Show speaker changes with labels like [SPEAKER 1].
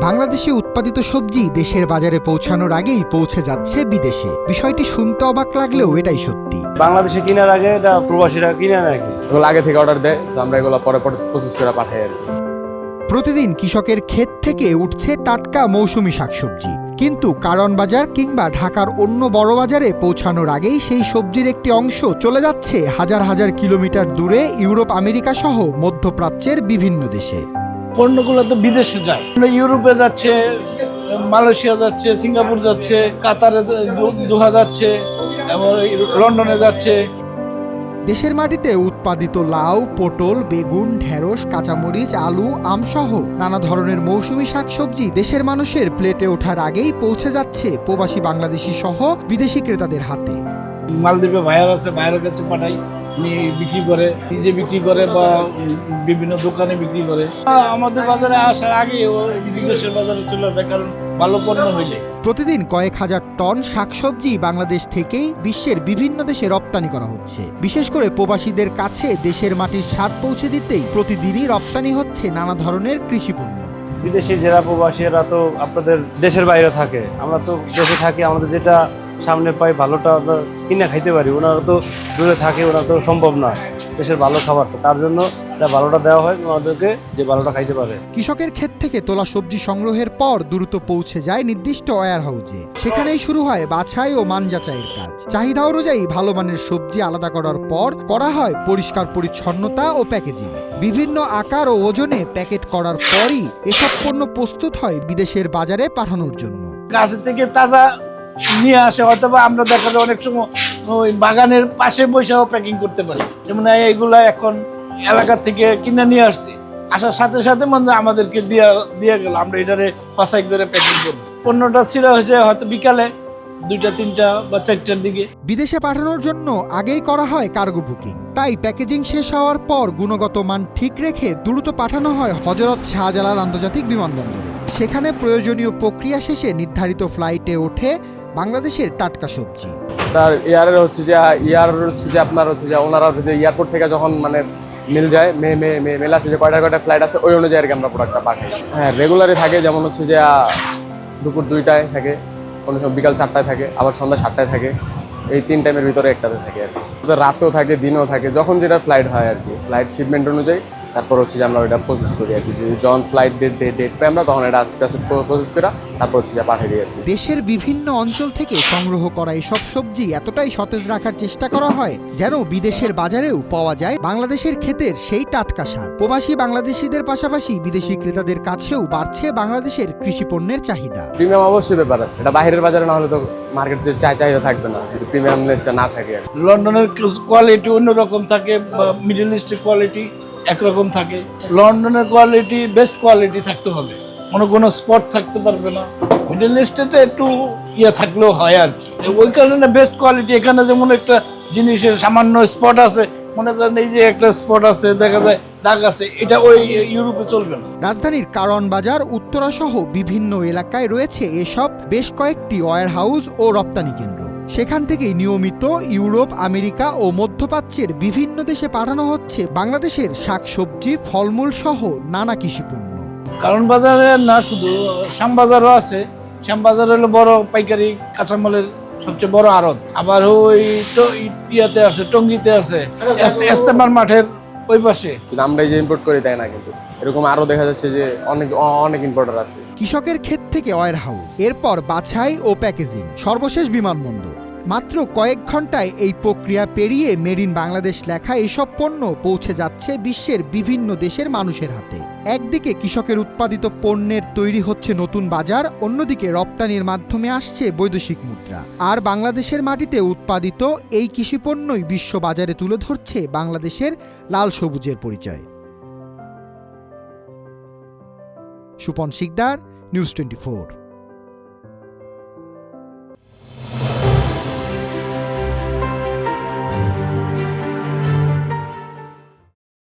[SPEAKER 1] বাংলাদেশে উৎপাদিত সবজি দেশের বাজারে পৌঁছানোর আগেই পৌঁছে যাচ্ছে বিদেশে। বিষয়টি শুনতে অবাক লাগলেও এটাই সত্যি।
[SPEAKER 2] বাংলাদেশে কেনার আগে এটা প্রবাসীরা কিনে নাকি
[SPEAKER 3] এগুলো আগে থেকে অর্ডার দেয়, তো আমরা এগুলো পরে প্রসেস করে পাঠাই আর কি।
[SPEAKER 1] প্রতিদিন কৃষকের ক্ষেত থেকে উঠছে টাটকা মৌসুমি শাকসবজি, কিন্তু কারণ বাজার কিংবা ঢাকার অন্য বড় বাজারে পৌঁছানোর আগেই সেই সবজির একটি অংশ চলে যাচ্ছে হাজার হাজার কিলোমিটার দূরে ইউরোপ, আমেরিকা সহ মধ্যপ্রাচ্যের বিভিন্ন দেশে।
[SPEAKER 4] পণ্যগুলো তো বিদেশে যায়, ইউরোপে যাচ্ছে, মালয়েশিয়া যাচ্ছে, সিঙ্গাপুর যাচ্ছে, কাতারে দোহা যাচ্ছে, এবং লন্ডনে যাচ্ছে।
[SPEAKER 1] দেশের মাটিতে উৎপাদিত লাউ, পটল, বেগুন, ঢেঁড়স, কাঁচামরিচ, আলু, আমসহ নানা ধরনের মৌসুমি শাকসবজি দেশের মানুষের প্লেটে ওঠার আগেই পৌঁছে যাচ্ছে প্রবাসী বাংলাদেশি সহ বিদেশি ক্রেতাদের হাতে।
[SPEAKER 4] মালদ্বীপে ভাইয়ার আছে, ভাইয়ের কাছে পাঠাই, উনি বিক্রি করে, নিজে বিক্রি করে বা বিভিন্ন দোকানে বিক্রি করে। আমাদের বাজারে আসার আগে ও বিদেশের বাজারে চলে যায়, কারণ ভালো পণ্য হইলে।
[SPEAKER 1] প্রতিদিন কয়েক হাজার টন শাকসবজি বাংলাদেশ থেকেই বিশ্বের বিভিন্ন দেশে রপ্তানি করা হচ্ছে। বিশেষ করে প্রবাসীদের কাছে দেশের মাটির স্বাদ পৌঁছে দিতেই প্রতিদিনই রপ্তানি হচ্ছে নানা ধরনের কৃষিপণ্য।
[SPEAKER 2] বিদেশি যারা প্রবাসী এরা তো আপনাদের দেশের বাইরে থাকে, আমরা তো দেশে থাকি, আমাদের যেটা সামনে পাই ভালোটা আমরা কিনে খাইতে পারি। ওনারা তো দূরে থাকে, ওনারা তো সম্ভব না দেশের ভালো খাবারটা, তার জন্য ভালোটা দেওয়া হয় ওনাদেরকে, যে ভালোটা খাইতে পারে।
[SPEAKER 1] কৃষকের ক্ষেত থেকে তোলা সবজি সংগ্রহের পর দ্রুত পৌঁছে যায় নির্দিষ্ট ওয়্যার হাউজে। সেখানেই শুরু হয় বাছাই ও মান যাচাইয়ের কাজ। চাহিদা অনুযায়ী ভালো মানের সবজি আলাদা করার পর করা হয় পরিষ্কার পরিচ্ছন্নতা ও প্যাকেজিং। বিভিন্ন আকার ও ওজনে প্যাকেট করার পরই এসব পণ্য প্রস্তুত হয় বিদেশের বাজারে পাঠানোর জন্য।
[SPEAKER 4] গাছ থেকে তাজা নিয়ে আসে, অথবা আমরা দেখা যায় অনেক সময় ওই বাগানের পাশে বসেও প্যাকিং করতে পারি। যেমন এইগুলা এখন এলাকা থেকে কিনে নিয়ে আসছি, আসার সাথে সাথে মানে আমাদেরকে দিয়ে গেল, আমরা এটারে বাছাই করে প্যাকিং করব। পণ্যটা ছিল হয়েছে হয়তো বিকালে 2টা 3টা বা 4টার দিকে।
[SPEAKER 1] বিদেশে পাঠানোর জন্য আগেই করা হয় কার্গো বুকিং, তাই প্যাকেজিং শেষ হওয়ার পর গুণগত মান ঠিক রেখে দ্রুত পাঠানো হয় হযরত শাহজালাল আন্তর্জাতিক বিমানবন্দরে। সেখানে প্রয়োজনীয় প্রক্রিয়া শেষে নির্ধারিত ফ্লাইটে ওঠে বাংলাদেশের টাটকা সবজি।
[SPEAKER 3] তার হচ্ছে যে আপনার হচ্ছে যে ওনারা এয়ারপোর্ট থেকে যখন মানে মিল যায়, মেল আছে যে কয়টা ফ্লাইট আছে, ওই অনুযায়ী আর কি আমরা প্রোডাক্টটা পাঠাই। হ্যাঁ, রেগুলারই থাকে, যেমন হচ্ছে যে দুপুর 2টায় থাকে, কোনো সময় বিকাল 4টায় থাকে, আবার সন্ধ্যা 7টায় থাকে। এই 3 টাইমের ভিতরে একটাতে থাকে আর কি। রাতেও থাকে, দিনেও থাকে, যখন যেটা ফ্লাইট হয় আর কি, ফ্লাইট শিপমেন্ট অনুযায়ী। তারপর হচ্ছে যে আমরা ওইটা প্রসেস করি আর কি, যখন ফ্লাইট ডেট পাই আমরা তখন এটা আস্তে আস্তে প্রসেস করে তারপর হচ্ছে যে পাঠিয়ে দিই আর কি।
[SPEAKER 1] দেশের বিভিন্ন অঞ্চল থেকে সংগ্রহ করা এসব সবজি এতটাই সতেজ রাখার চেষ্টা করা হয় যেন বিদেশের বাজারেও পাওয়া যায় বাংলাদেশের ক্ষেতের সেই টাটকা স্বাদ। প্রবাসী বাংলাদেশিদের পাশাপাশি বিদেশি ক্রেতাদের কাছেও বাড়ছে বাংলাদেশের কৃষি পণ্যের চাহিদা।
[SPEAKER 3] প্রিমিয়াম অবশ্যই ব্যাপার আছে, এটা বাইরের বাজারে না হলে তো মার্কেট যে চাহিদা থাকবে না, যদি প্রিমিয়ামনেসটা না থাকে আর কি।
[SPEAKER 4] লন্ডনের কোয়ালিটি অন্যরকম থাকে, মিডল ইস্টের কোয়ালিটি একরকম থাকে। লন্ডনের কোয়ালিটি বেস্ট কোয়ালিটি থাকতে হবে, কোনো স্পট থাকতে পারবে না। মিডল ইস্টেতে একটু থাকলেও হয় আর কি, ওই কারণে বেস্ট কোয়ালিটি। এখানে যেমন একটা জিনিসের সামান্য স্পট আছে, মনে করেন এই যে একটা স্পট আছে, দেখা যায় দাগ আছে, এটা ওই ইউরোপে চলবে না।
[SPEAKER 1] রাজধানীর কারণ বাজার, উত্তরা সহ বিভিন্ন এলাকায় রয়েছে এসব বেশ কয়েকটি ওয়্যার হাউস ও রপ্তানি কেন্দ্র। সেখান থেকেই নিয়মিত ইউরোপ, আমেরিকা ও মধ্যপ্রাচ্যের বিভিন্ন দেশে পাঠানো হচ্ছে বাংলাদেশের শাকসবজি, ফলমূল সহ নানা কৃষিপণ্য।
[SPEAKER 4] কারণ বাজারে না, শুধু শ্যামবাজারও আছে। শ্যামবাজার হলো বড় পাইকারি কাঁচামালের সবচেয়ে বড় আড়ত। আবার ওই ইয়াতে আছে, টঙ্গীতে আছে, ইস্তেমার মাঠের ওই পাশে।
[SPEAKER 3] কিন্তু আমরা এই যে ইম্পোর্ট করি তাই না, কিন্তু এরকম আরো দেখা যাচ্ছে যে অনেক ইম্পোর্টার আছে।
[SPEAKER 1] কৃষকের ক্ষেত থেকে ওয়্যার হাউস, এরপর বাছাই ও প্যাকেজিং, সর্বশেষ বিমানবন্দর। মাত্র কয়েক ঘন্টায় এই প্রক্রিয়া পেরিয়ে মেড ইন বাংলাদেশ লেখা এসব পণ্য পৌঁছে যাচ্ছে বিশ্বের বিভিন্ন দেশের মানুষের হাতে। একদিকে কৃষকের উৎপাদিত পণ্যের তৈরি হচ্ছে নতুন বাজার, অন্যদিকে রপ্তানির মাধ্যমে আসছে বৈদেশিক মুদ্রা। আর বাংলাদেশের মাটিতে উৎপাদিত এই কৃষিপণ্যই বিশ্ব বাজারে তুলে ধরছে বাংলাদেশের লাল সবুজের পরিচয়। সুপন শিকদার, নিউজ 24।